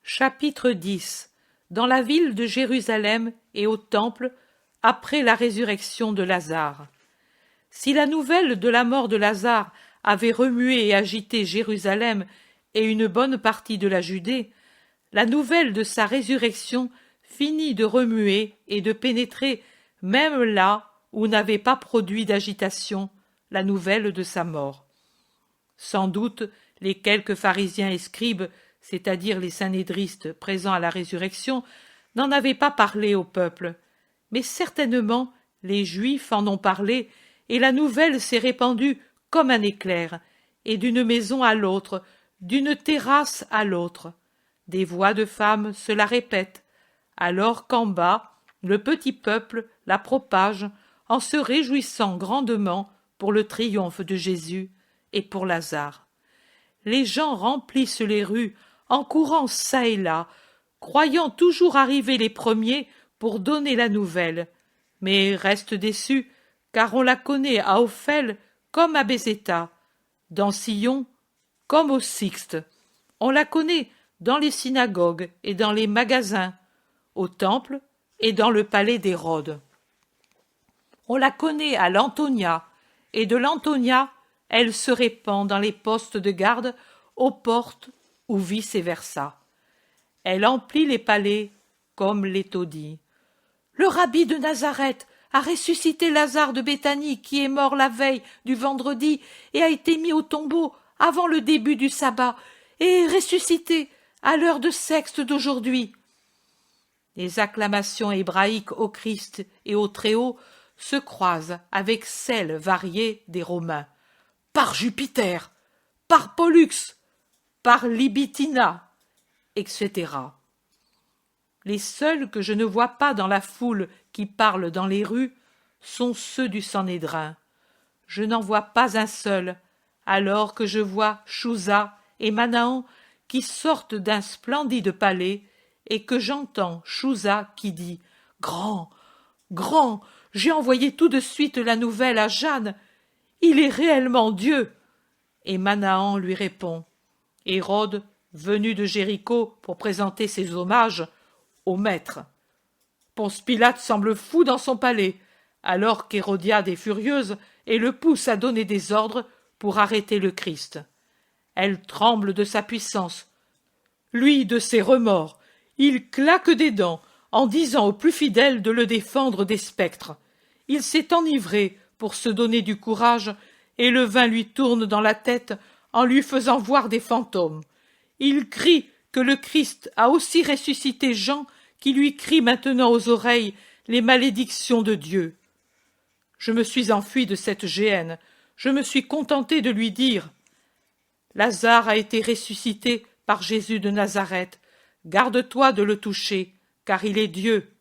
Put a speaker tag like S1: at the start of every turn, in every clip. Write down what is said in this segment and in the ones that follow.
S1: Chapitre 10. Dans la ville de Jérusalem et au temple, après la résurrection de Lazare. Si la nouvelle de la mort de Lazare avait remué et agité Jérusalem et une bonne partie de la Judée, la nouvelle de sa résurrection finit de remuer et de pénétrer même là où n'avait pas produit d'agitation la nouvelle de sa mort. Sans doute les quelques pharisiens et scribes, c'est-à-dire les synhédristes présents à la résurrection, n'en avaient pas parlé au peuple, mais certainement les Juifs en ont parlé, et la nouvelle s'est répandue comme un éclair, et d'une maison à l'autre, d'une terrasse à l'autre. Des voix de femmes se la répètent, alors qu'en bas, le petit peuple la propage en se réjouissant grandement pour le triomphe de Jésus et pour Lazare. Les gens remplissent les rues en courant çà et là, croyant toujours arriver les premiers pour donner la nouvelle, mais restent déçus, car on la connaît à Ophel comme à Bézéta, dans Sion comme au Sixte. On la connaît dans les synagogues et dans les magasins, au temple et dans le palais d'Hérode. On la connaît à l'Antonia, et de l'Antonia, elle se répand dans les postes de garde, aux portes ou vice-versa. Elle emplit les palais comme les taudis. Le rabbi de Nazareth a ressuscité Lazare de Béthanie qui est mort la veille du vendredi et a été mis au tombeau avant le début du sabbat et est ressuscité à l'heure de sexte d'aujourd'hui. Les acclamations hébraïques au Christ et au Très-Haut se croisent avec celles variées des Romains. Par Jupiter, par Pollux, par Libitina, etc. Les seuls que je ne vois pas dans la foule qui parle dans les rues sont ceux du Sanhédrin. Je n'en vois pas un seul, alors que je vois Chouza et Manahan qui sortent d'un splendide palais et que j'entends Chouza qui dit « Grand, grand, j'ai envoyé tout de suite la nouvelle à Jeanne. Il est réellement Dieu. » Et Manahan lui répond « Hérode, venu de Jéricho pour présenter ses hommages au maître. » Ponce Pilate semble fou dans son palais, alors qu'Hérodiade est furieuse et le pousse à donner des ordres pour arrêter le Christ. Elle tremble de sa puissance, lui de ses remords. Il claque des dents en disant aux plus fidèles de le défendre des spectres. Il s'est enivré pour se donner du courage, et le vin lui tourne dans la tête en lui faisant voir des fantômes. Il crie que le Christ a aussi ressuscité Jean, qui lui crie maintenant aux oreilles les malédictions de Dieu. Je me suis enfui de cette géhenne, je me suis contenté de lui dire « Lazare a été ressuscité par Jésus de Nazareth, garde-toi de le toucher, car il est Dieu. »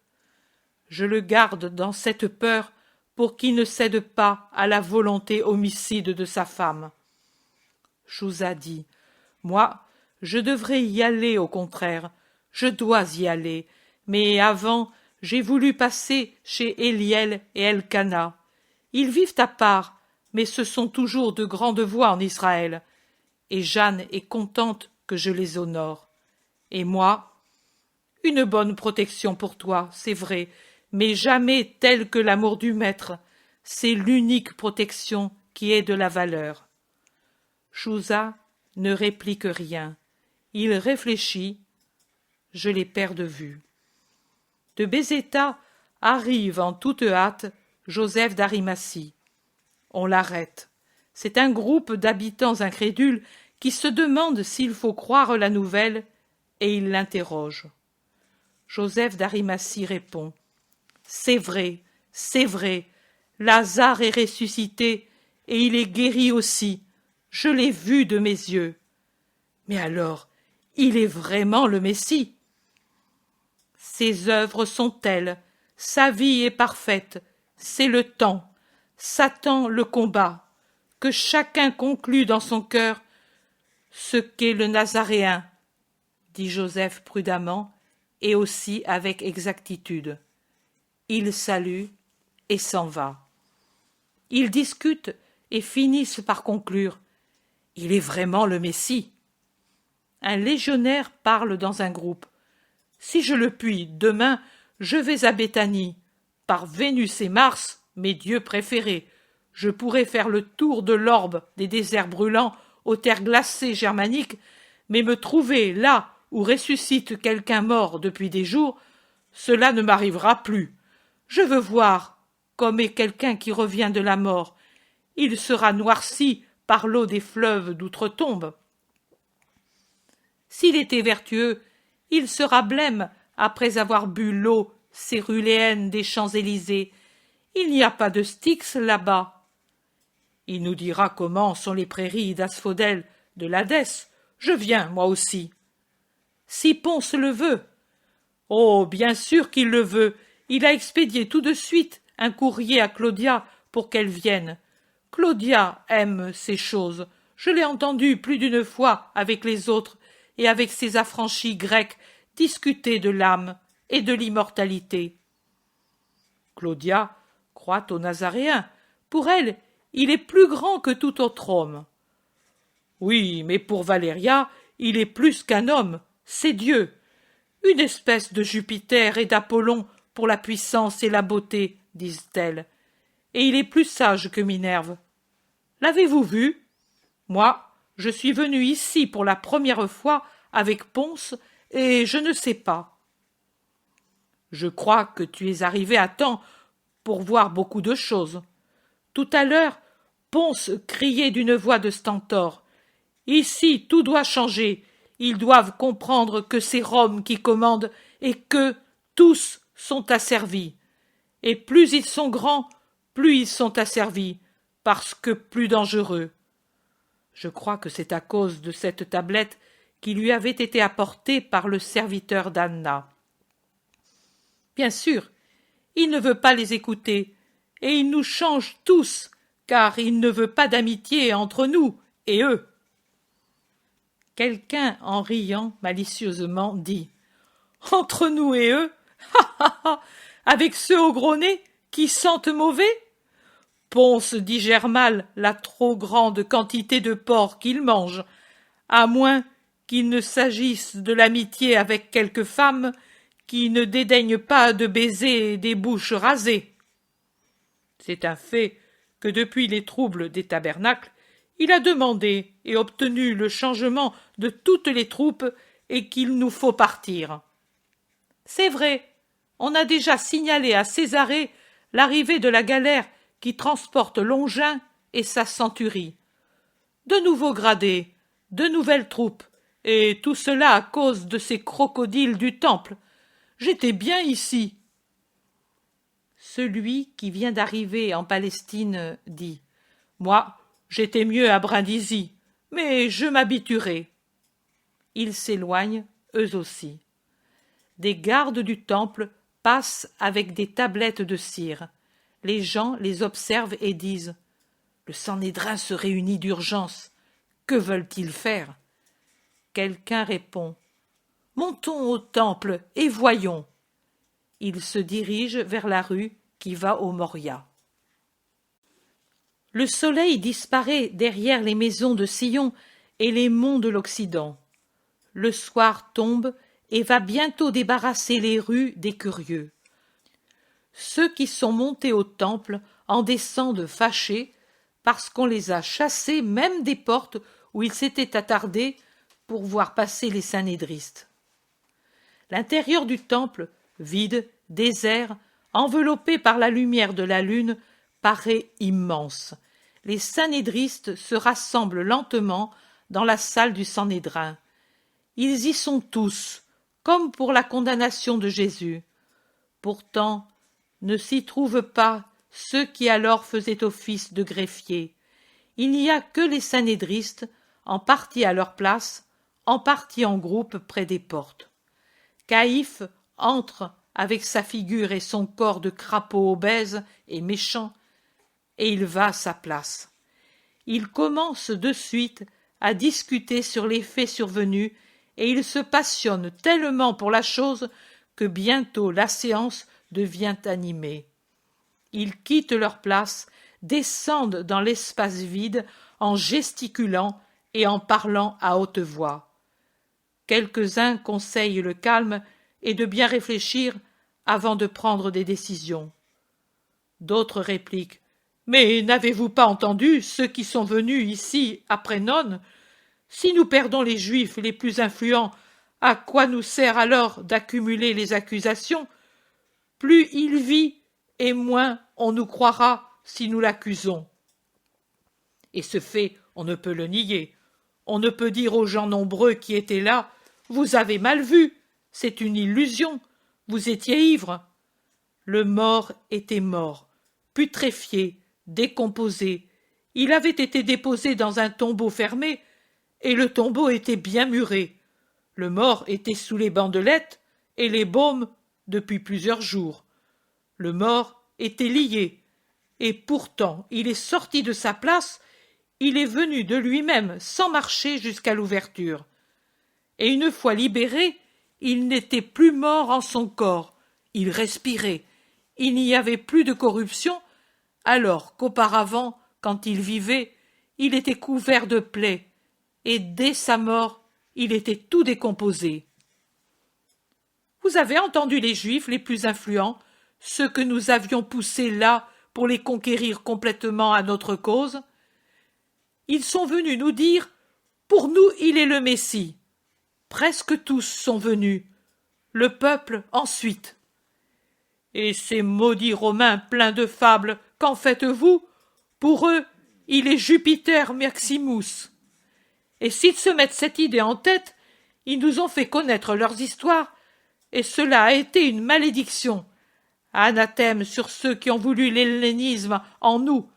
S1: Je le garde dans cette peur pour qu'il ne cède pas à la volonté homicide de sa femme. Chouza dit « Moi, je devrais y aller au contraire, je dois y aller, mais avant, j'ai voulu passer chez Éliel et Elkana. Ils vivent à part, mais ce sont toujours de grandes voix en Israël, et Jeanne est contente que je les honore. Et moi, une bonne protection pour toi, c'est vrai, mais jamais telle que l'amour du maître. C'est l'unique protection qui ait de la valeur. » Chouza ne réplique rien. Il réfléchit. Je les perds de vue. De Bézéta arrive en toute hâte Joseph d'Arimathie. On l'arrête. C'est un groupe d'habitants incrédules qui se demandent s'il faut croire la nouvelle, et il l'interroge. Joseph d'Arimathie répond « C'est vrai, Lazare est ressuscité, et il est guéri aussi, je l'ai vu de mes yeux. Mais alors, il est vraiment le Messie. Ses œuvres sont telles, sa vie est parfaite, c'est le temps, Satan le combat, que chacun conclue dans son cœur ce qu'est le Nazaréen, dit Joseph prudemment et aussi avec exactitude. Il salue et s'en va. Ils discutent et finissent par conclure. Il est vraiment le Messie. un légionnaire parle dans un groupe. Si je le puis, demain, je vais à Béthanie. Par Vénus et Mars, mes dieux préférés, je pourrais faire le tour de l'orbe des déserts brûlants aux terres glacées germaniques, mais me trouver là où ressuscite quelqu'un mort depuis des jours, cela ne m'arrivera plus. Je veux voir comme est quelqu'un qui revient de la mort. Il sera noirci par l'eau des fleuves d'outre-tombe. S'il était vertueux, il sera blême après avoir bu l'eau céruléenne des Champs-Élysées. Il n'y a pas de Styx là-bas. Il nous dira comment sont les prairies d'asphodèle de l'Hadès. Je viens, moi aussi. Si Ponce le veut. Oh, bien sûr qu'il le veut. Il a expédié tout de suite un courrier à Claudia pour qu'elle vienne. Claudia aime ces choses. Je l'ai entendu plus d'une fois avec les autres et avec ces affranchis grecs discuter de l'âme et de l'immortalité. Claudia croit aux Nazaréens. Pour elle, il est plus grand que tout autre homme. Oui, mais pour Valéria, il est plus qu'un homme, c'est Dieu. Une espèce de Jupiter et d'Apollon pour la puissance et la beauté, disent-elles. Et il est plus sage que Minerve. L'avez-vous vu? Moi, je suis venu ici pour la première fois avec Ponce, et je ne sais pas. Je crois que tu es arrivé à temps pour voir beaucoup de choses. Tout à l'heure, Ponce criait d'une voix de stentor. Ici, tout doit changer. Ils doivent comprendre que c'est Rome qui commande et que tous sont asservis. Et plus ils sont grands, plus ils sont asservis, parce que plus dangereux. Je crois que c'est à cause de cette tablette qui lui avait été apportée par le serviteur d'Anna. Bien sûr, il ne veut pas les écouter, et il nous change tous, car il ne veut pas d'amitié entre nous et eux. Quelqu'un, en riant malicieusement, dit « Entre nous et eux, avec ceux au gros nez qui sentent mauvais? Ponce digère mal la trop grande quantité de porc qu'il mange, à moins qu'il ne s'agisse de l'amitié avec quelques femmes qui ne dédaignent pas de baiser des bouches rasées. C'est un fait que depuis les troubles des tabernacles, il a demandé et obtenu le changement de toutes les troupes et qu'il nous faut partir. C'est vrai, on a déjà signalé à Césarée l'arrivée de la galère qui transporte Longin et sa centurie. De nouveaux gradés, de nouvelles troupes, et tout cela à cause de ces crocodiles du temple. J'étais bien ici. Celui qui vient d'arriver en Palestine dit « Moi, j'étais mieux à Brindisi, mais je m'habituerai. » Ils s'éloignent, eux aussi. Des gardes du temple passent avec des tablettes de cire. Les gens les observent et disent « Le Sanhédrin se réunit d'urgence. Que veulent-ils faire ?» Quelqu'un répond « Montons au temple et voyons. » Ils se dirigent vers la rue qui va au Moria. Le soleil disparaît derrière les maisons de Sion et les monts de l'Occident. Le soir tombe et va bientôt débarrasser les rues des curieux. Ceux qui sont montés au temple en descendent fâchés parce qu'on les a chassés même des portes où ils s'étaient attardés pour voir passer les synhédristes. L'intérieur du temple, vide, désert, enveloppé par la lumière de la lune, paraît immense. Les synhédristes se rassemblent lentement dans la salle du Sanhédrin. Ils y sont tous, comme pour la condamnation de Jésus. Pourtant, ne s'y trouvent pas ceux qui alors faisaient office de greffiers. Il n'y a que les synhédristes, en partie à leur place, en partie en groupe près des portes. Caïphe entre avec sa figure et son corps de crapaud obèse et méchant, et il va à sa place. Il commence de suite à discuter sur les faits survenus, et il se passionne tellement pour la chose que bientôt la séance devient animée. Ils quittent leur place, descendent dans l'espace vide en gesticulant et en parlant à haute voix. Quelques-uns conseillent le calme et de bien réfléchir avant de prendre des décisions. D'autres répliquent: mais n'avez-vous pas entendu ceux qui sont venus ici après None? Si nous perdons les Juifs les plus influents, à quoi nous sert alors d'accumuler les accusations? Plus il vit, et moins on nous croira si nous l'accusons. Et ce fait, on ne peut le nier. On ne peut dire aux gens nombreux qui étaient là: vous avez mal vu, c'est une illusion, vous étiez ivre. Le mort était mort, putréfié, décomposé. Il avait été déposé dans un tombeau fermé, et le tombeau était bien muré. Le mort était sous les bandelettes et les baumes depuis plusieurs jours. Le mort était lié, et pourtant il est sorti de sa place, il est venu de lui-même sans marcher jusqu'à l'ouverture. Et une fois libéré, il n'était plus mort en son corps, il respirait, il n'y avait plus de corruption, alors qu'auparavant, quand il vivait, il était couvert de plaies, et dès sa mort, il était tout décomposé. Vous avez entendu les Juifs les plus influents, ceux que nous avions poussés là pour les conquérir complètement à notre cause? Ils sont venus nous dire: pour nous, il est le Messie. Presque tous sont venus. Le peuple ensuite. Et ces maudits Romains pleins de fables, qu'en faites-vous? Pour eux, il est Jupiter Maximus. Et s'ils se mettent cette idée en tête, ils nous ont fait connaître leurs histoires, et cela a été une malédiction. Anathème sur ceux qui ont voulu l'hellénisme en nous,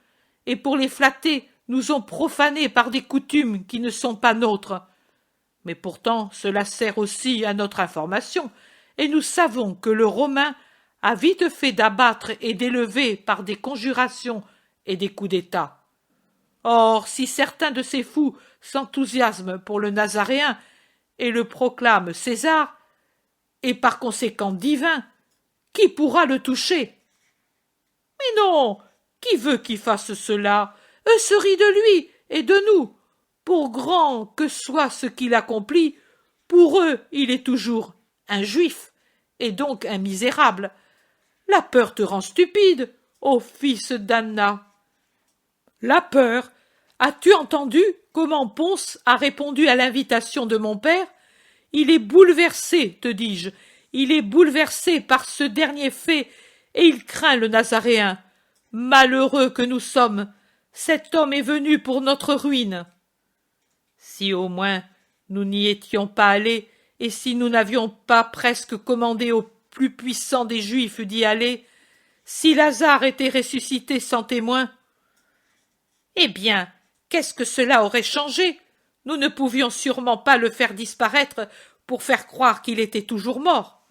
S1: et pour les flatter, nous ont profanés par des coutumes qui ne sont pas nôtres. Mais pourtant, cela sert aussi à notre information, et nous savons que le Romain a vite fait d'abattre et d'élever par des conjurations et des coups d'État. Or, si certains de ces fous s'enthousiasment pour le Nazaréen et le proclament César, et par conséquent divin, qui pourra le toucher? Mais non, qui veut qu'il fasse cela? Eux se rient de lui et de nous. Pour grand que soit ce qu'il accomplit, pour eux il est toujours un juif, et donc un misérable. La peur te rend stupide, ô fils d'Anna. La peur? As-tu entendu comment Ponce a répondu à l'invitation de mon père? Il est bouleversé, te dis-je, il est bouleversé par ce dernier fait, et il craint le Nazaréen. Malheureux que nous sommes, cet homme est venu pour notre ruine. Si au moins nous n'y étions pas allés, et si nous n'avions pas presque commandé au plus puissant des Juifs d'y aller, si Lazare était ressuscité sans témoin, eh bien, qu'est-ce que cela aurait changé? Nous ne pouvions sûrement pas le faire disparaître pour faire croire qu'il était toujours mort.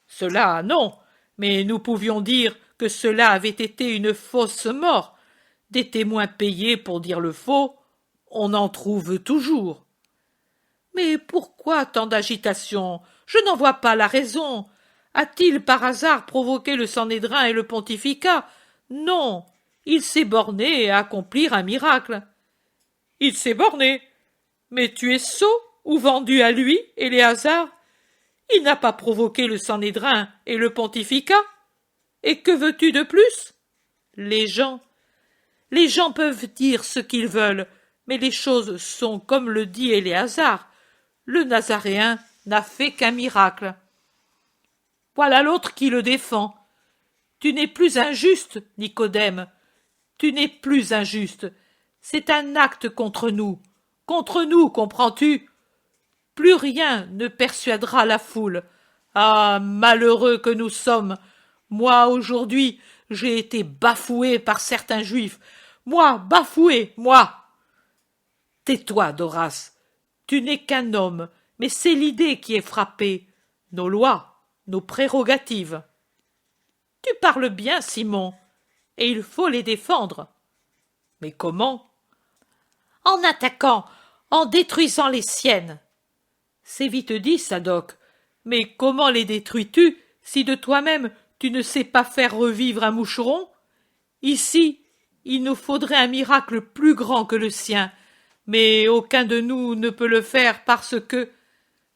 S1: Cela, non, mais nous pouvions dire que cela avait été une fausse mort. Des témoins payés pour dire le faux, on en trouve toujours. Mais pourquoi tant d'agitation? Je n'en vois pas la raison. A-t-il par hasard provoqué le Sanhédrin et le pontificat? Non, il s'est borné à accomplir un miracle. Il s'est borné? Mais tu es sot ou vendu à lui, Éléazar? Il n'a pas provoqué le Sanhédrin et le pontificat? Et que veux-tu de plus? Les gens peuvent dire ce qu'ils veulent, mais les choses sont comme le dit Éléazar. Le Nazaréen n'a fait qu'un miracle. Voilà l'autre qui le défend. Tu n'es plus injuste, Nicodème. Tu n'es plus injuste. C'est un acte contre nous. Contre nous, comprends-tu? Plus rien ne persuadera la foule. Ah, malheureux que nous sommes! Moi, aujourd'hui, j'ai été bafoué par certains juifs. Moi, bafoué, moi! Tais-toi, Doras. Tu n'es qu'un homme, mais c'est l'idée qui est frappée. Nos lois, nos prérogatives. Tu parles bien, Simon, et il faut les défendre. Mais comment? En attaquant, en détruisant les siennes. C'est vite dit, Sadoc, mais comment les détruis-tu si de toi-même tu ne sais pas faire revivre un moucheron? Ici, il nous faudrait un miracle plus grand que le sien, mais aucun de nous ne peut le faire parce que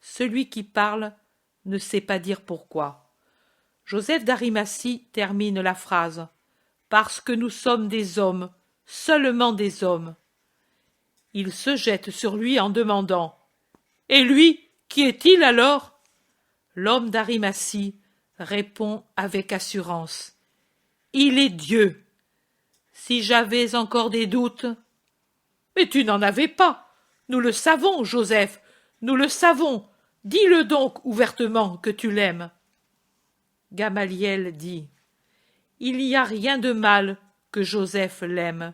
S1: celui qui parle ne sait pas dire pourquoi. Joseph d'Arimathie termine la phrase « Parce que nous sommes des hommes, seulement des hommes ». Il se jette sur lui en demandant « Et lui, qui est-il alors ?» L'homme d'Arimathie répond avec assurance « Il est Dieu. » Si j'avais encore des doutes… Mais tu n'en avais pas. Nous le savons, Joseph, nous le savons. Dis-le donc ouvertement que tu l'aimes. Gamaliel dit « Il n'y a rien de mal que Joseph l'aime.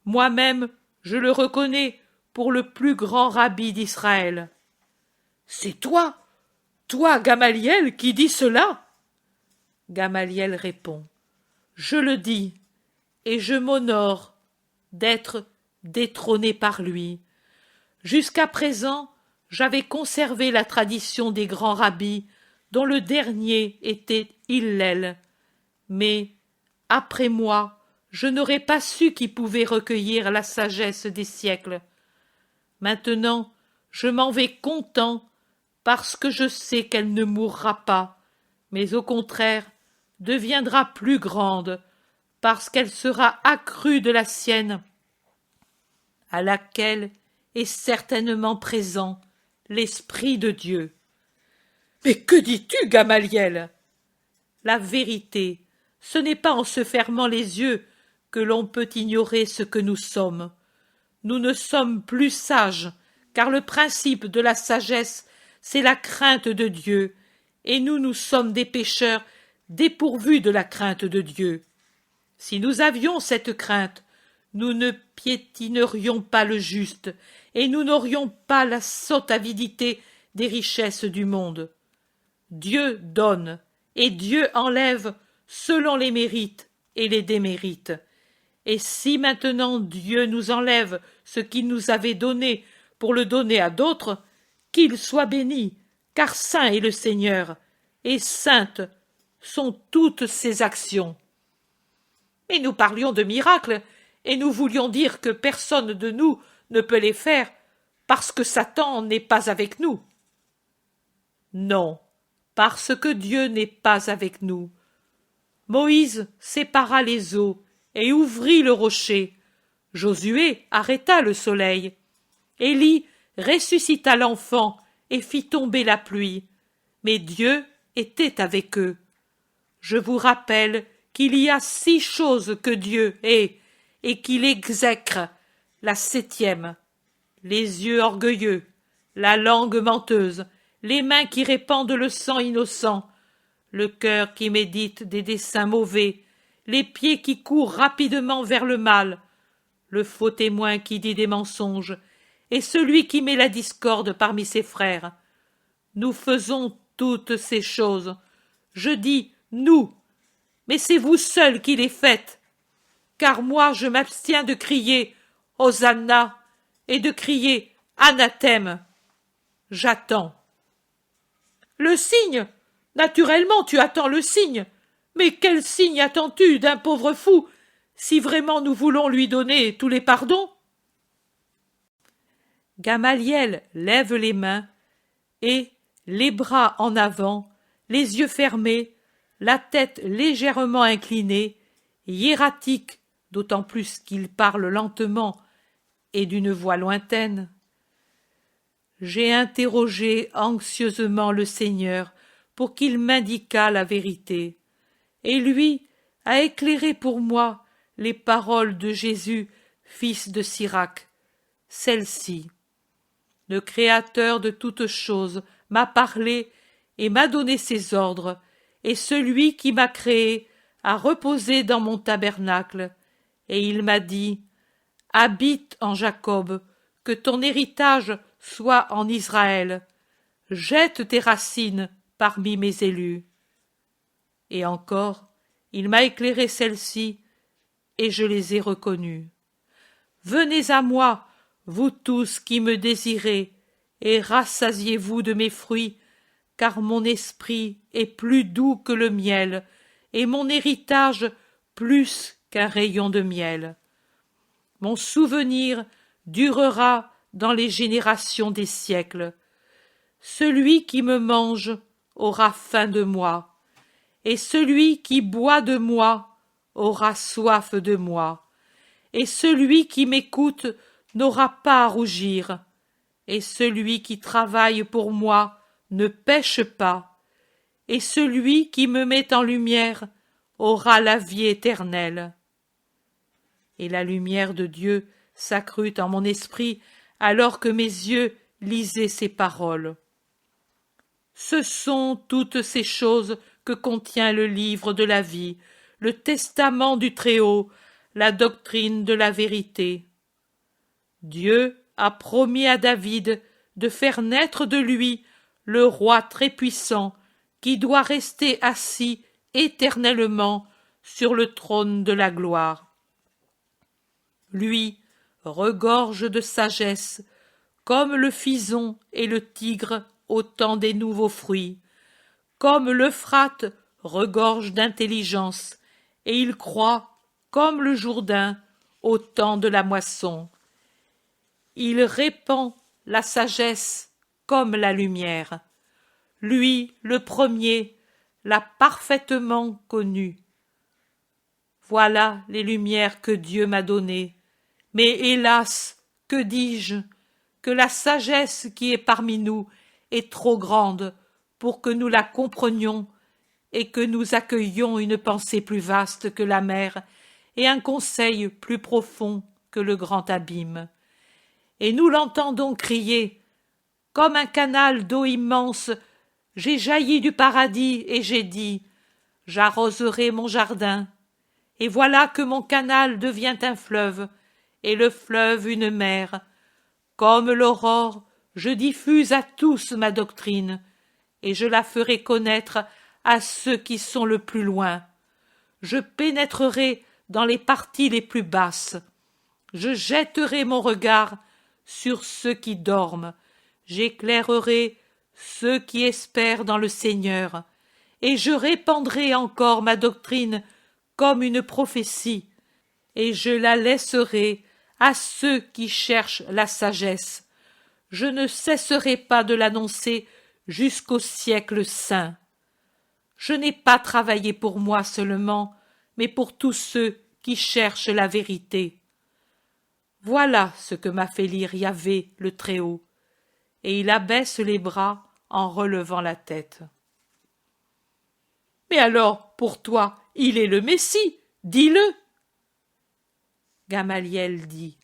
S1: Moi-même, je le reconnais pour le plus grand rabbi d'Israël. » C'est toi, Gamaliel, qui dis cela? Gamaliel répond « Je le dis, et je m'honore d'être détrôné par lui. Jusqu'à présent, j'avais conservé la tradition des grands rabbis, dont le dernier était Hillel. Mais, après moi, je n'aurais pas su qui pouvait recueillir la sagesse des siècles. Maintenant, je m'en vais content, parce que je sais qu'elle ne mourra pas, mais au contraire, deviendra plus grande, parce qu'elle sera accrue de la sienne, à laquelle est certainement présent l'Esprit de Dieu. Mais que dis-tu, Gamaliel? La vérité, ce n'est pas en se fermant les yeux que l'on peut ignorer ce que nous sommes. Nous ne sommes plus sages, car le principe de la sagesse, c'est la crainte de Dieu, et nous sommes des pécheurs dépourvus de la crainte de Dieu. Si nous avions cette crainte, nous ne piétinerions pas le juste, et nous n'aurions pas la sotte avidité des richesses du monde. Dieu donne, et Dieu enlève selon les mérites et les démérites. Et si maintenant Dieu nous enlève ce qu'il nous avait donné pour le donner à d'autres, qu'il soit béni, car saint est le Seigneur, et saintes sont toutes ses actions. Mais nous parlions de miracles, et nous voulions dire que personne de nous ne peut les faire, parce que Satan n'est pas avec nous. Non, parce que Dieu n'est pas avec nous. Moïse sépara les eaux et ouvrit le rocher. Josué arrêta le soleil. Élie ressuscita l'enfant et fit tomber la pluie. Mais Dieu était avec eux. Je vous rappelle qu'il y a 6 choses que Dieu est, et qu'il exècre la 7e. Les yeux orgueilleux, la langue menteuse, les mains qui répandent le sang innocent, le cœur qui médite des desseins mauvais, les pieds qui courent rapidement vers le mal, le faux témoin qui dit des mensonges, et celui qui met la discorde parmi ses frères. Nous faisons toutes ces choses. Je dis « nous », mais c'est vous seuls qui les faites, car moi je m'abstiens de crier « Hosanna » et de crier « Anathème ». J'attends. Le signe? Naturellement tu attends le signe. Mais quel signe attends-tu d'un pauvre fou, si vraiment nous voulons lui donner tous les pardons? Gamaliel lève les mains et, les bras en avant, les yeux fermés, la tête légèrement inclinée, hiératique, d'autant plus qu'il parle lentement et d'une voix lointaine. J'ai interrogé anxieusement le Seigneur pour qu'il m'indiquât la vérité, et lui a éclairé pour moi les paroles de Jésus, fils de Sirac, celle-ci. Le Créateur de toutes choses m'a parlé et m'a donné ses ordres, et celui qui m'a créé a reposé dans mon tabernacle, et il m'a dit « Habite en Jacob, que ton héritage soit en Israël. Jette tes racines parmi mes élus. » Et encore, il m'a éclairé celle-ci, et je les ai reconnues. Venez à moi, vous tous qui me désirez, et rassasiez-vous de mes fruits, car mon esprit est plus doux que le miel, et mon héritage plus qu'un rayon de miel. Mon souvenir durera dans les générations des siècles. celui qui me mange aura faim de moi, et celui qui boit de moi aura soif de moi, et celui qui m'écoute n'aura pas à rougir, et celui qui travaille pour moi ne pêche pas, et celui qui me met en lumière aura la vie éternelle. Et la lumière de Dieu s'accrut en mon esprit alors que mes yeux lisaient ces paroles. Ce sont toutes ces choses que contient le livre de la vie, le testament du Très-Haut, la doctrine de la vérité. Dieu a promis à David de faire naître de lui le roi très-puissant qui doit rester assis éternellement sur le trône de la gloire. Lui regorge de sagesse, comme le fison et le tigre au temps des nouveaux fruits, comme l'Euphrate regorge d'intelligence, et il croît, comme le Jourdain, au temps de la moisson. Il répand la sagesse comme la lumière. Lui, le premier, l'a parfaitement connue. Voilà les lumières que Dieu m'a données. Mais hélas, que dis-je? Que la sagesse qui est parmi nous est trop grande pour que nous la comprenions et que nous accueillions une pensée plus vaste que la mer et un conseil plus profond que le grand abîme. Et nous l'entendons crier, comme un canal d'eau immense, j'ai jailli du paradis et j'ai dit, j'arroserai mon jardin. Et voilà que mon canal devient un fleuve, et le fleuve une mer. Comme l'aurore, je diffuse à tous ma doctrine, et je la ferai connaître à ceux qui sont le plus loin. Je pénétrerai dans les parties les plus basses. Je jetterai mon regard sur ceux qui dorment. J'éclairerai ceux qui espèrent dans le Seigneur, et je répandrai encore ma doctrine comme une prophétie, et je la laisserai à ceux qui cherchent la sagesse. Je ne cesserai pas de l'annoncer jusqu'au siècle saint. Je n'ai pas travaillé pour moi seulement, mais pour tous ceux qui cherchent la vérité. Voilà ce que m'a fait lire Yahvé le Très-Haut, et il abaisse les bras en relevant la tête. Mais alors, pour toi, il est le Messie, dis-le. Gamaliel dit,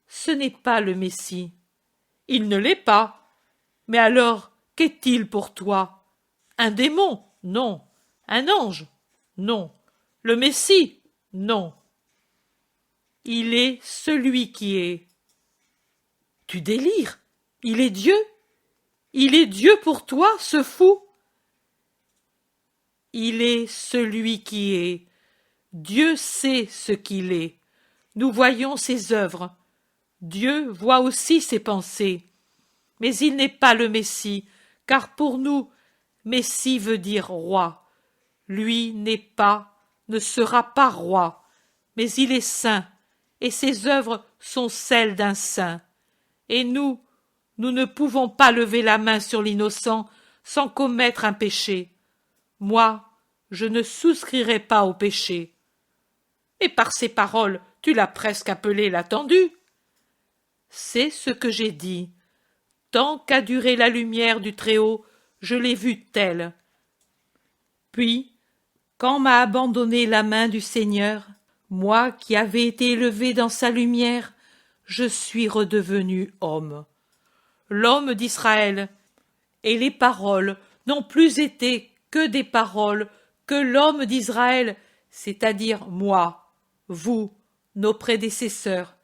S1: ce n'est pas le Messie. Il ne l'est pas. Mais alors, qu'est-il pour toi? Un démon? Non. Un ange? Non. Le Messie? Non. Il est celui qui est. Tu délires. Il est Dieu. Il est Dieu pour toi, ce fou. Il est celui qui est. Dieu sait ce qu'il est. Nous voyons ses œuvres. Dieu voit aussi ses pensées. Mais il n'est pas le Messie, car pour nous, Messie veut dire roi. Lui n'est pas, ne sera pas roi, mais il est saint, et ses œuvres sont celles d'un saint. Et nous ne pouvons pas lever la main sur l'innocent sans commettre un péché. Moi, je ne souscrirai pas au péché. Et par ces paroles, tu l'as presque appelé l'attendu. C'est ce que j'ai dit. Tant qu'a duré la lumière du Très-Haut, je l'ai vu telle. Puis, quand m'a abandonné la main du Seigneur, moi qui avais été élevé dans sa lumière, je suis redevenu homme. L'homme d'Israël, et les paroles n'ont plus été que des paroles que l'homme d'Israël, c'est-à-dire moi, vous, nos prédécesseurs,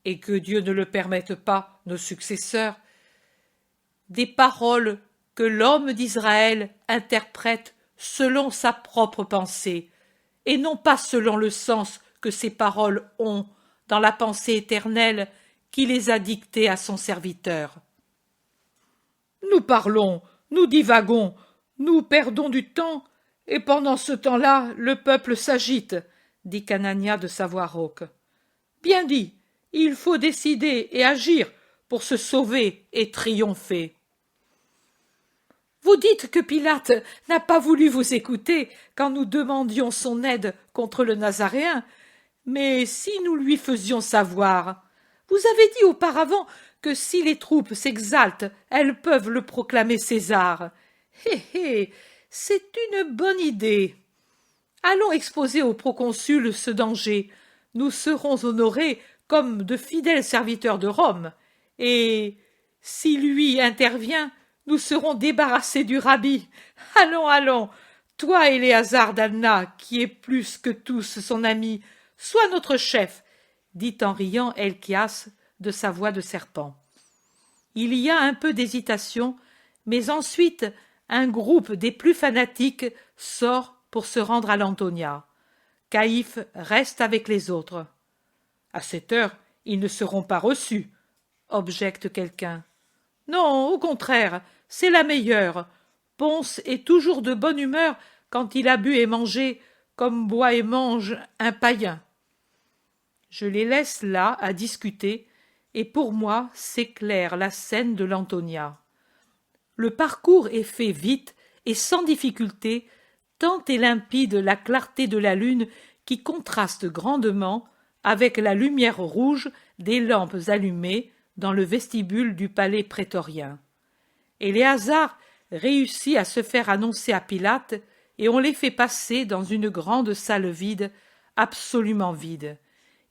S1: et que Dieu ne le permette pas, nos successeurs, des paroles que l'homme d'Israël interprète selon sa propre pensée, et non pas selon le sens que ces paroles ont dans la pensée éternelle qui les a dictées à son serviteur. Nous parlons, nous divaguons, nous perdons du temps, et pendant ce temps-là, le peuple s'agite, dit Canania de sa voix rauque. Bien dit, il faut décider et agir pour se sauver et triompher. Vous dites que Pilate n'a pas voulu vous écouter quand nous demandions son aide contre le Nazaréen, mais si nous lui faisions savoir, vous avez dit auparavant que si les troupes s'exaltent, elles peuvent le proclamer César. Hé hé, c'est une bonne idée. Allons exposer au proconsul ce danger. Nous serons honorés comme de fidèles serviteurs de Rome, et si lui intervient, nous serons débarrassés du rabbi. Allons, allons, toi, Éléazar d'Anna, qui est plus que tous son ami, sois notre chef, dit en riant Helkias de sa voix de serpent. Il y a un peu d'hésitation, mais ensuite un groupe des plus fanatiques sort pour se rendre à l'Antonia. Caïphe reste avec les autres. À cette heure, ils ne seront pas reçus, objecte quelqu'un. Non, au contraire, c'est la meilleure. Ponce est toujours de bonne humeur quand il a bu et mangé, comme boit et mange un païen. Je les laisse là à discuter, et pour moi s'éclaire la scène de l'Antonia. Le parcours est fait vite et sans difficulté, tant est limpide la clarté de la lune qui contraste grandement avec la lumière rouge des lampes allumées dans le vestibule du palais prétorien. Éléazar réussit à se faire annoncer à Pilate, et on les fait passer dans une grande salle vide, absolument vide.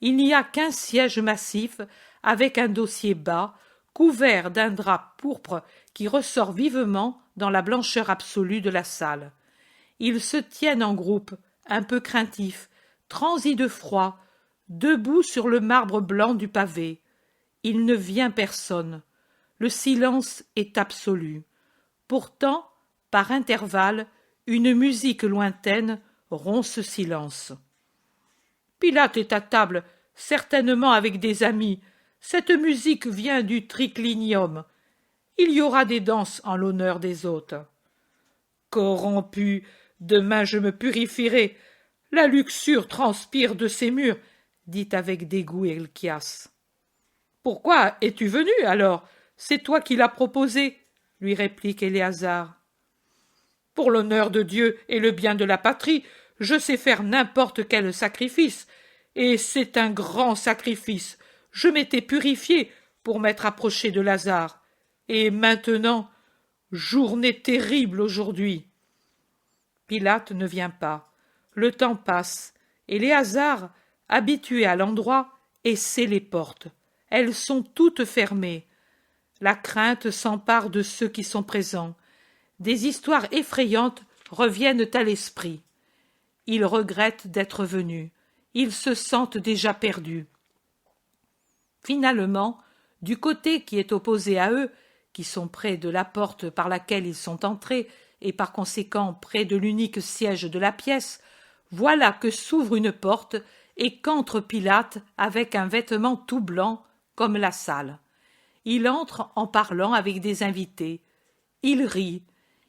S1: Il n'y a qu'un siège massif, avec un dossier bas, couvert d'un drap pourpre qui ressort vivement dans la blancheur absolue de la salle. Ils se tiennent en groupe, un peu craintifs, transis de froid, debout sur le marbre blanc du pavé. Il ne vient personne. Le silence est absolu. Pourtant, par intervalles, une musique lointaine rompt ce silence. Pilate est à table, certainement avec des amis. Cette musique vient du triclinium. Il y aura des danses en l'honneur des hôtes. Corrompu, demain je me purifierai. La luxure transpire de ces murs, dit avec dégoût Helkias. Pourquoi es-tu venu alors? C'est toi qui l'as proposé, lui réplique Éléazar. Pour l'honneur de Dieu et le bien de la patrie, je sais faire n'importe quel sacrifice, et c'est un grand sacrifice. Je m'étais purifié pour m'être approché de Lazare, et maintenant, journée terrible aujourd'hui. Pilate ne vient pas. Le temps passe, et Éléazar, habitué à l'endroit, essaie les portes. Elles sont toutes fermées. La crainte s'empare de ceux qui sont présents. Des histoires effrayantes reviennent à l'esprit. Ils regrettent d'être venus. Ils se sentent déjà perdus. Finalement, du côté qui est opposé à eux, qui sont près de la porte par laquelle ils sont entrés, et par conséquent près de l'unique siège de la pièce, voilà que s'ouvre une porte et qu'entre Pilate avec un vêtement tout blanc, comme la salle. Il entre en parlant avec des invités. Il rit.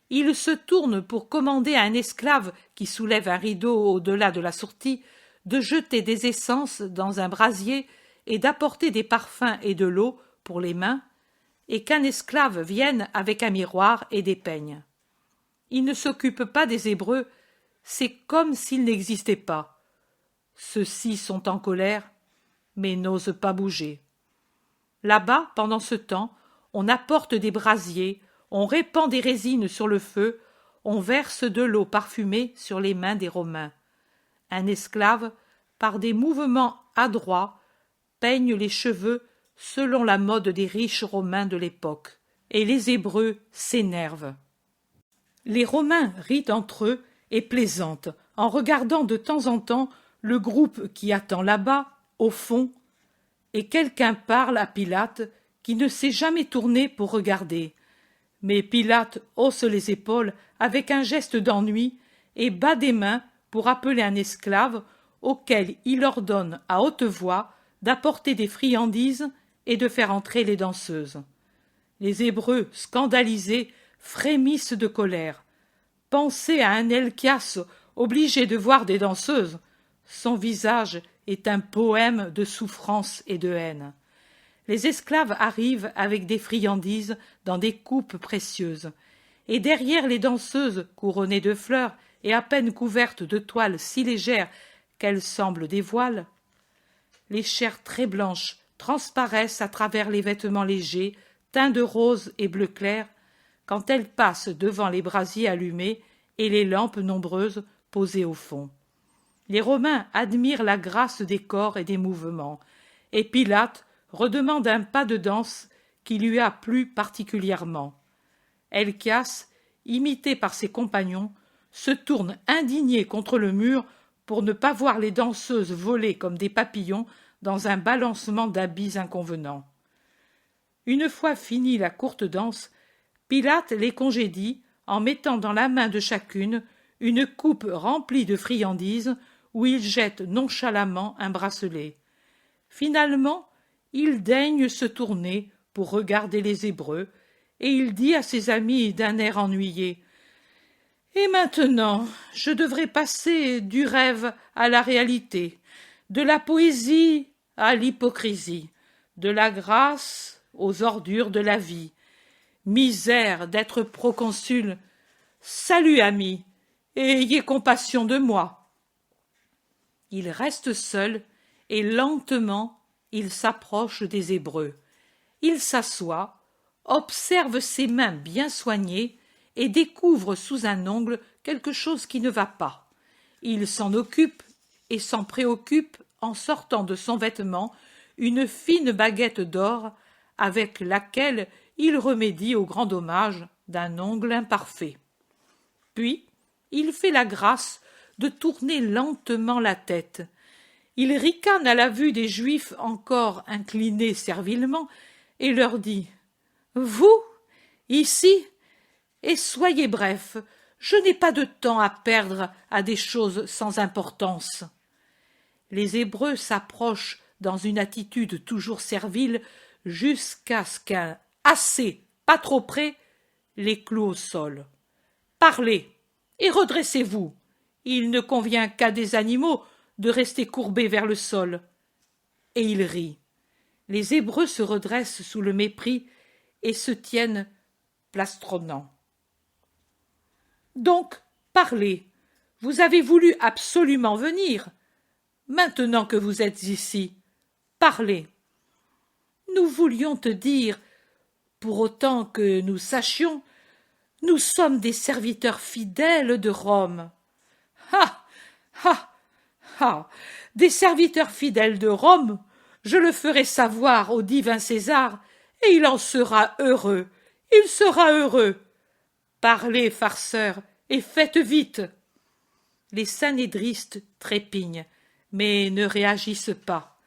S1: Il se tourne pour commander à un esclave qui soulève un rideau au-delà de la sortie de jeter des essences dans un brasier et d'apporter des parfums et de l'eau pour les mains, et qu'un esclave vienne avec un miroir et des peignes. Il ne s'occupe pas des Hébreux, c'est comme s'ils n'existaient pas. Ceux-ci sont en colère, mais n'osent pas bouger. Là-bas, pendant ce temps, on apporte des brasiers, on répand des résines sur le feu, on verse de l'eau parfumée sur les mains des Romains. Un esclave, par des mouvements adroits, peigne les cheveux selon la mode des riches Romains de l'époque, et les Hébreux s'énervent. Les Romains rient entre eux et plaisantent, en regardant de temps en temps le groupe qui attend là-bas, au fond, et quelqu'un parle à Pilate, qui ne s'est jamais tourné pour regarder. Mais Pilate hausse les épaules avec un geste d'ennui et bat des mains pour appeler un esclave auquel il ordonne à haute voix d'apporter des friandises et de faire entrer les danseuses. Les Hébreux, scandalisés, frémissent de colère. Pensez à un Helkias obligé de voir des danseuses. Son visage est un poème de souffrance et de haine. Les esclaves arrivent avec des friandises dans des coupes précieuses, et derrière les danseuses couronnées de fleurs et à peine couvertes de toiles si légères qu'elles semblent des voiles, les chairs très blanches transparaissent à travers les vêtements légers, teints de rose et bleu clair, quand elles passent devant les brasiers allumés et les lampes nombreuses posées au fond. Les Romains admirent la grâce des corps et des mouvements, et Pilate redemande un pas de danse qui lui a plu particulièrement. Helcias, imité par ses compagnons, se tourne indigné contre le mur pour ne pas voir les danseuses voler comme des papillons dans un balancement d'habits inconvenants. Une fois finie la courte danse, Pilate les congédie en mettant dans la main de chacune une coupe remplie de friandises où il jette nonchalamment un bracelet. Finalement, il daigne se tourner pour regarder les Hébreux, et il dit à ses amis d'un air ennuyé: « Et maintenant, je devrais passer du rêve à la réalité, de la poésie à l'hypocrisie, de la grâce aux ordures de la vie. Misère d'être proconsul. Salut, amis, et ayez compassion de moi. » Il reste seul, et lentement il s'approche des Hébreux. Il s'assoit, observe ses mains bien soignées et découvre sous un ongle quelque chose qui ne va pas. Il s'en occupe et s'en préoccupe en sortant de son vêtement une fine baguette d'or avec laquelle il remédie au grand dommage d'un ongle imparfait. Puis il fait la grâce de tourner lentement la tête. Il ricane à la vue des Juifs encore inclinés servilement et leur dit: « Vous, ici, et soyez brefs, je n'ai pas de temps à perdre à des choses sans importance. » Les Hébreux s'approchent dans une attitude toujours servile jusqu'à ce qu'un « assez, pas trop près » les cloue au sol. « Parlez et redressez-vous, il ne convient qu'à des animaux de rester courbés vers le sol. » Et il rit. Les Hébreux se redressent sous le mépris et se tiennent plastronnants. « Donc, parlez, vous avez voulu absolument venir. Maintenant que vous êtes ici, parlez. » « Nous voulions te dire, pour autant que nous sachions, nous sommes des serviteurs fidèles de Rome. »« Ah, ah, ah, des serviteurs fidèles de Rome, je le ferai savoir au divin César, et il en sera heureux, il sera heureux. Parlez, farceurs, et faites vite. » Les sanhédristes trépignent, mais ne réagissent pas.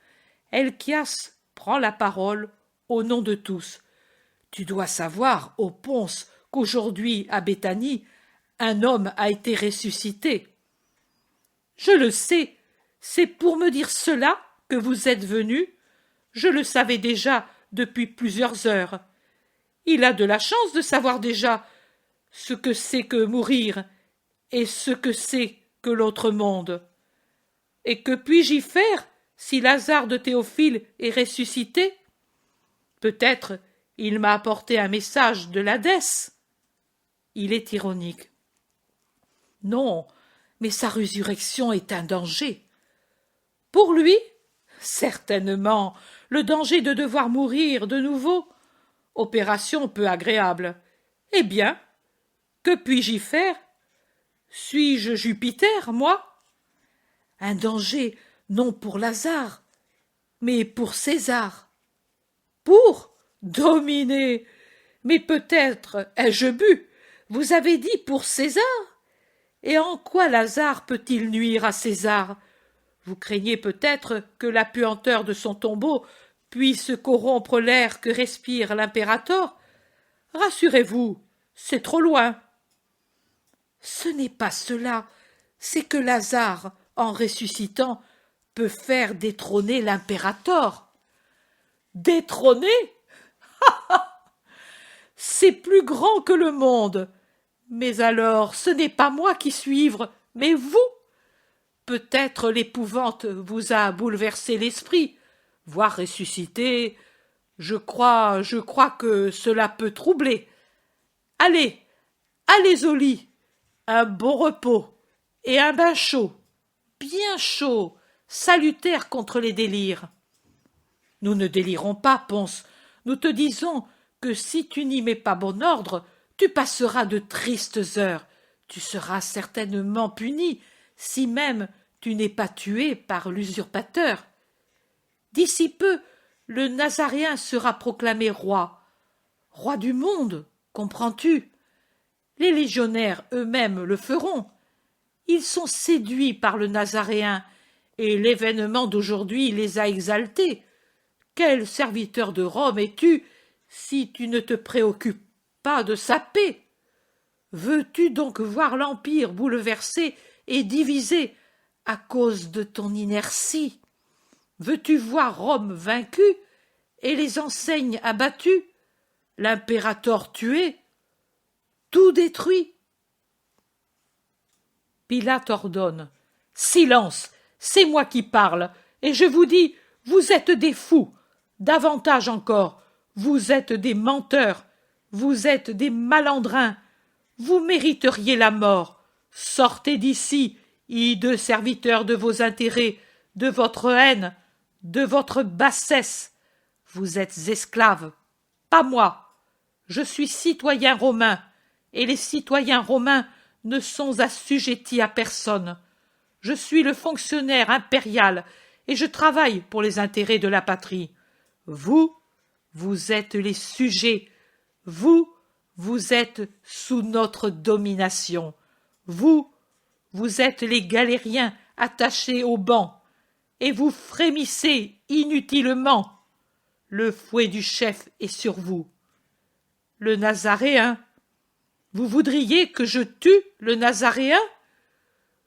S1: Helcias prend la parole au nom de tous. « Tu dois savoir, ô Ponce, qu'aujourd'hui, à Béthanie, un homme a été ressuscité. »« Je le sais, c'est pour me dire cela que vous êtes venu. Je le savais déjà depuis plusieurs heures. Il a de la chance de savoir déjà ce que c'est que mourir et ce que c'est que l'autre monde. Et que puis-je y faire si Lazare de Théophile est ressuscité? Peut-être il m'a apporté un message de l'Hadès. » Il est ironique. « Non, mais sa résurrection est un danger. » « Pour lui? Certainement, le danger de devoir mourir de nouveau. Opération peu agréable. Eh bien, que puis-je y faire? Suis-je Jupiter, moi? Un danger non pour Lazare, mais pour César. Pour dominer? Mais peut-être ai-je bu? Vous avez dit pour César? Et en quoi Lazare peut-il nuire à César? Vous craignez peut-être que la puanteur de son tombeau puisse corrompre l'air que respire l'impérator? Rassurez-vous, c'est trop loin. Ce n'est pas cela, c'est que Lazare, en ressuscitant, peut faire détrôner l'impérator. Détrôner? C'est plus grand que le monde. Mais alors, ce n'est pas moi qui suis ivre, mais vous. Peut-être l'épouvante vous a bouleversé l'esprit, voire ressuscité. Je crois que cela peut troubler. Allez, allez au lit, un bon repos et un bain chaud, bien chaud, salutaire contre les délires. Nous ne délirons pas, Ponce, nous te disons que si tu n'y mets pas bon ordre, tu passeras de tristes heures, tu seras certainement puni, si même tu n'es pas tué par l'usurpateur. D'ici peu, le Nazaréen sera proclamé roi, roi du monde, comprends-tu? Les légionnaires eux-mêmes le feront. Ils sont séduits par le Nazaréen, et l'événement d'aujourd'hui les a exaltés. Quel serviteur de Rome es-tu si tu ne te préoccupes pas de sa paix? Veux-tu donc voir l'Empire bouleversé et divisé à cause de ton inertie? Veux-tu voir Rome vaincue et les enseignes abattues, l'impérator tué, tout détruit? Pilate ordonne. Silence, c'est moi qui parle, et je vous dis, vous êtes des fous. Davantage encore, vous êtes des menteurs, vous êtes des malandrins, vous mériteriez la mort. Sortez d'ici, hideux serviteurs de vos intérêts, de votre haine, de votre bassesse. Vous êtes esclaves, pas moi. Je suis citoyen romain, et les citoyens romains ne sont assujettis à personne. Je suis le fonctionnaire impérial, et je travaille pour les intérêts de la patrie. Vous, vous êtes les sujets. Vous, vous êtes sous notre domination. Vous, vous êtes les galériens attachés au banc, et vous frémissez inutilement. Le fouet du chef est sur vous. Le Nazaréen. Vous voudriez que je tue le Nazaréen?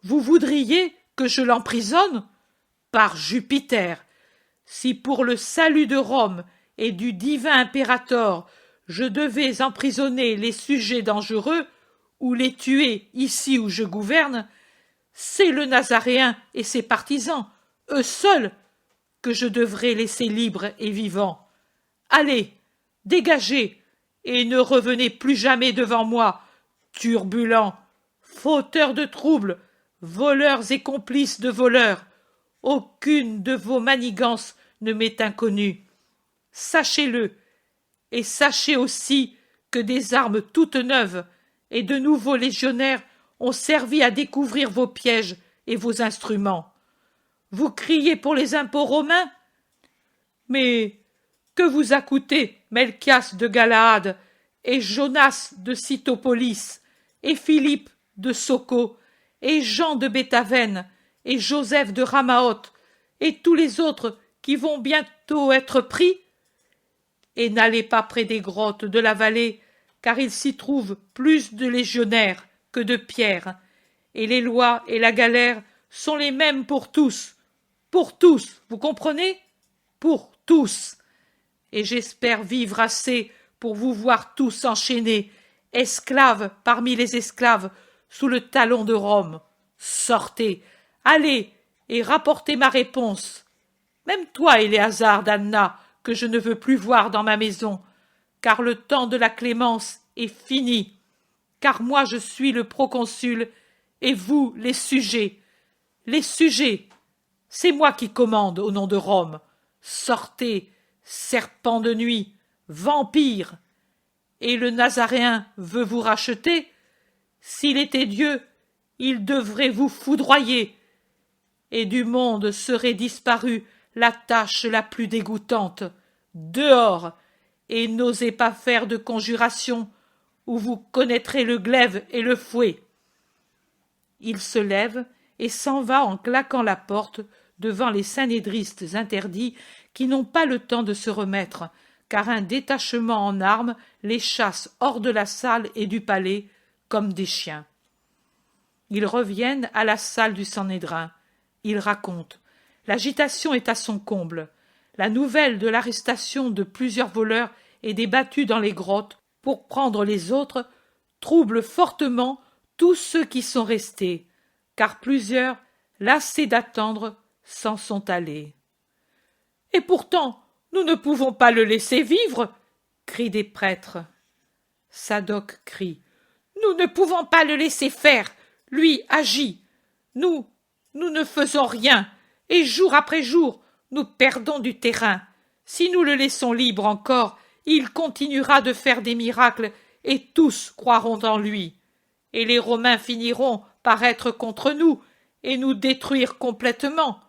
S1: Vous voudriez que je l'emprisonne? Par Jupiter, si pour le salut de Rome et du divin impérator je devais emprisonner les sujets dangereux ou les tuer ici où je gouverne, c'est le Nazaréen et ses partisans, eux seuls, que je devrais laisser libres et vivants. Allez, dégagez, et ne revenez plus jamais devant moi, turbulents, fauteurs de troubles, voleurs et complices de voleurs. Aucune de vos manigances ne m'est inconnue. Sachez-le, et sachez aussi que des armes toutes neuves et de nouveaux légionnaires ont servi à découvrir vos pièges et vos instruments. Vous criez pour les impôts romains? Mais que vous a coûté Melchias de Galaad et Jonas de Cytopolis et Philippe de Soko et Jean de Béthavène et Joseph de Ramaoth et tous les autres qui vont bientôt être pris? Et n'allez pas près des grottes de la vallée, car il s'y trouve plus de légionnaires que de pierres, et les lois et la galère sont les mêmes pour tous, vous comprenez? Pour tous. Et j'espère vivre assez pour vous voir tous enchaînés, esclaves parmi les esclaves, sous le talon de Rome. Sortez, allez, et rapportez ma réponse. Même toi, Éléazar d'Anna, que je ne veux plus voir dans ma maison, car le temps de la clémence est fini, car moi je suis le proconsul, et vous les sujets. Les sujets, c'est moi qui commande au nom de Rome. Sortez, serpents de nuit, vampires. Et le Nazaréen veut vous racheter? S'il était Dieu, il devrait vous foudroyer, et du monde serait disparue la tâche la plus dégoûtante. Dehors, et n'osez pas faire de conjuration, ou vous connaîtrez le glaive et le fouet. Il se lève et s'en va en claquant la porte devant les synédristes interdits qui n'ont pas le temps de se remettre, car un détachement en armes les chasse hors de la salle et du palais comme des chiens. Ils reviennent à la salle du Sanhédrin. Ils racontent. L'agitation est à son comble. La nouvelle de l'arrestation de plusieurs voleurs et débattus dans les grottes pour prendre les autres trouble fortement tous ceux qui sont restés, car plusieurs, lassés d'attendre, s'en sont allés. Et pourtant, nous ne pouvons pas le laisser vivre, crient des prêtres. Sadoc crie. Nous ne pouvons pas le laisser faire. Lui agit. Nous ne faisons rien, et jour après jour, nous perdons du terrain. Si nous le laissons libre encore, il continuera de faire des miracles, et tous croiront en lui. Et les Romains finiront par être contre nous, et nous détruire complètement.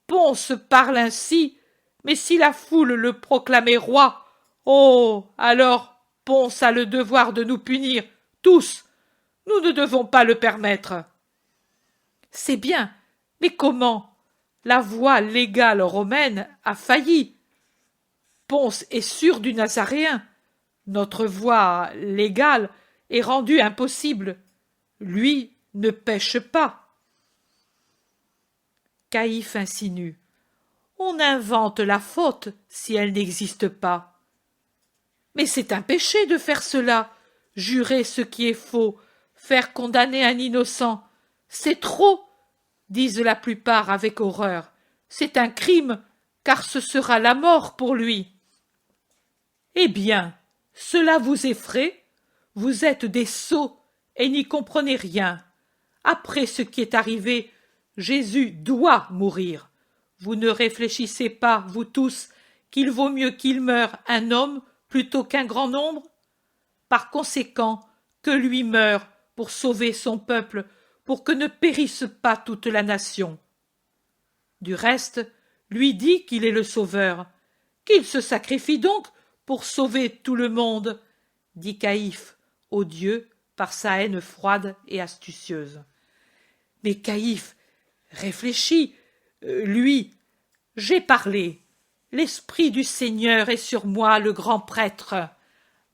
S1: Ponce parle ainsi, mais si la foule le proclamait roi, oh, alors Ponce a le devoir de nous punir, tous. Nous ne devons pas le permettre. C'est bien, mais comment? La voie légale romaine a failli. Ponce est sûr du Nazaréen. Notre voie légale est rendue impossible. Lui ne pêche pas. Caïphe insinue. On invente la faute si elle n'existe pas. Mais c'est un péché de faire cela, jurer ce qui est faux, faire condamner un innocent. C'est trop, disent la plupart avec horreur. C'est un crime, car ce sera la mort pour lui. Eh bien, cela vous effraie? Vous êtes des sots et n'y comprenez rien. Après ce qui est arrivé, Jésus doit mourir. Vous ne réfléchissez pas, vous tous, qu'il vaut mieux qu'il meure un homme plutôt qu'un grand nombre? Par conséquent, que lui meure pour sauver son peuple, pour que ne périsse pas toute la nation. Du reste, lui dit qu'il est le sauveur. Qu'il se sacrifie donc pour sauver tout le monde, dit Caïphe, odieux par sa haine froide et astucieuse. Mais Caïphe réfléchit, lui. J'ai parlé. L'esprit du Seigneur est sur moi, le grand prêtre.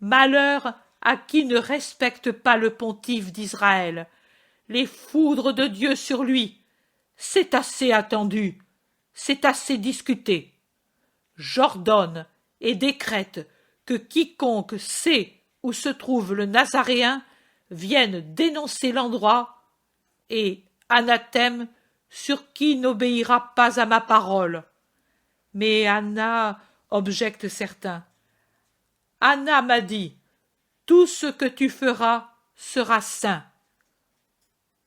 S1: Malheur à qui ne respecte pas le pontife d'Israël. Les foudres de Dieu sur lui. C'est assez attendu. C'est assez discuté. J'ordonne et décrète que quiconque sait où se trouve le Nazaréen vienne dénoncer l'endroit et anathème sur qui n'obéira pas à ma parole. Mais Anna, objectent certains. Anna m'a dit, tout ce que tu feras sera saint.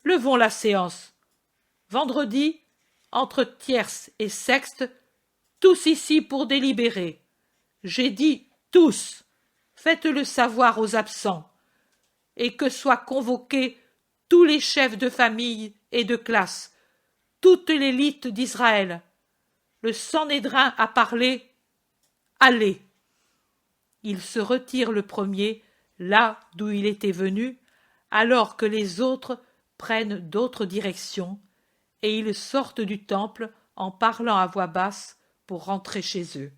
S1: Levons la séance. Vendredi, entre tierce et sexte, tous ici pour délibérer. J'ai dit tous. Faites-le savoir aux absents. Et que soient convoqués tous les chefs de famille et de classe, toute l'élite d'Israël. Le Sanhédrin a parlé. Allez. Il se retire le premier, là d'où il était venu, alors que les autres prennent d'autres directions, et ils sortent du temple en parlant à voix basse pour rentrer chez eux.